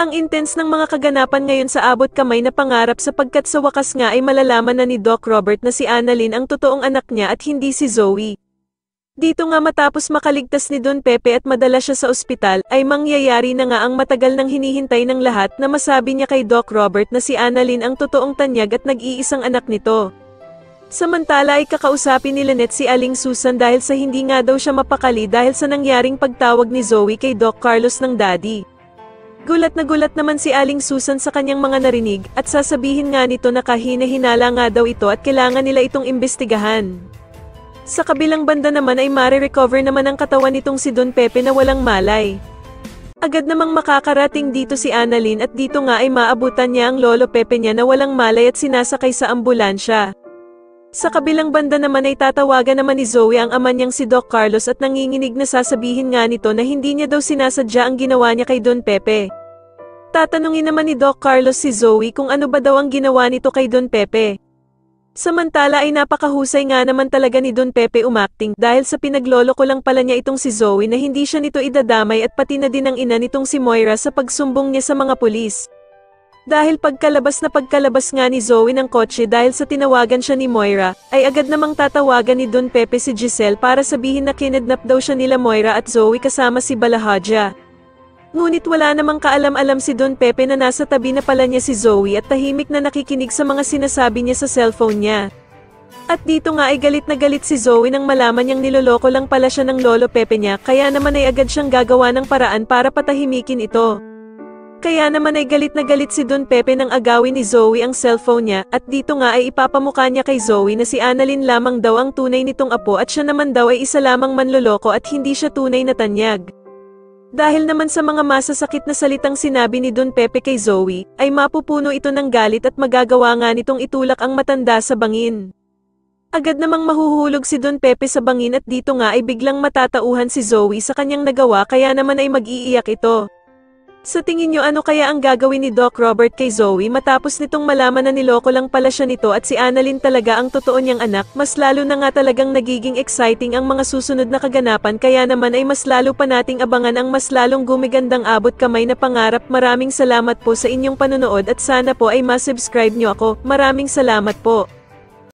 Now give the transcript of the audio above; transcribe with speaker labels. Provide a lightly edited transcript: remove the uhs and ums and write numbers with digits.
Speaker 1: Ang intense ng mga kaganapan ngayon sa abot kamay na pangarap sapagkat sa wakas nga ay malalaman na ni Doc Robert na si Annalyn ang totoong anak niya at hindi si Zoe. Dito nga matapos makaligtas ni Don Pepe at madala siya sa ospital, ay mangyayari na nga ang matagal nang hinihintay ng lahat na masabi niya kay Doc Robert na si Annalyn ang totoong tanyag at nag-iisang anak nito. Samantala ay kakausapin ni Lynette si Aling Susan dahil sa hindi nga daw siya mapakali dahil sa nangyaring pagtawag ni Zoe kay Doc Carlos ng daddy. Gulat na gulat naman si Aling Susan sa kanyang mga narinig at sasabihin nga nito na kahina-hinala nga daw ito at kailangan nila itong imbestigahan. Sa kabilang banda naman ay mare-recover naman ang katawan nitong si Don Pepe na walang malay. Agad namang makakarating dito si Annalyn at dito nga ay maabutan niya ang lolo Pepe niya na walang malay at sinasakay sa ambulansya. Sa kabilang banda naman ay tatawagan naman ni Zoe ang ama niyang si Doc Carlos at nanginginig na sasabihin nga nito na hindi niya daw sinasadya ang ginawa niya kay Don Pepe. Tatanungin naman ni Doc Carlos si Zoe kung ano ba daw ang ginawa nito kay Don Pepe. Samantala ay napakahusay nga naman talaga ni Don Pepe umakting dahil sa pinagloloko lang pala niya itong si Zoe na hindi siya nito idadamay at pati na din ang ina nitong si Moira sa pagsumbong niya sa mga pulis. Dahil pagkalabas nga ni Zoe ng kotse dahil sa tinawagan siya ni Moira, ay agad namang tatawagan ni Don Pepe si Giselle para sabihin na kinidnap daw siya nila Moira at Zoe kasama si Balahadja. Ngunit wala namang kaalam-alam si Don Pepe na nasa tabi na pala niya si Zoe at tahimik na nakikinig sa mga sinasabi niya sa cellphone niya. At dito nga ay galit na galit si Zoe nang malaman niyang niloloko lang pala siya ng lolo Pepe niya kaya naman ay agad siyang gagawa ng paraan para patahimikin ito. Kaya naman ay galit na galit si Don Pepe nang agawin ni Zoe ang cellphone niya at dito nga ay ipapamukha niya kay Zoe na si Annalyn lamang daw ang tunay nitong apo at siya naman daw ay isa lamang manloloko at hindi siya tunay na tanyag. Dahil naman sa mga masasakit na salitang sinabi ni Don Pepe kay Zoe, ay mapupuno ito ng galit at magagawa nga nitong itulak ang matanda sa bangin. Agad namang mahuhulog si Don Pepe sa bangin at dito nga ay biglang matatauhan si Zoe sa kanyang nagawa kaya naman ay mag-iiyak ito. Sa tingin niyo ano kaya ang gagawin ni Doc Robert kay Zoe matapos nitong malaman na niloko lang pala siya nito at si Annalyn talaga ang totoo niyang anak? Mas lalo na nga talagang nagiging exciting ang mga susunod na kaganapan kaya naman ay mas lalo pa nating abangan ang mas lalong gumigandang abot kamay na pangarap. Maraming salamat po sa inyong panonood at sana po ay ma-subscribe niyo ako. Maraming salamat po.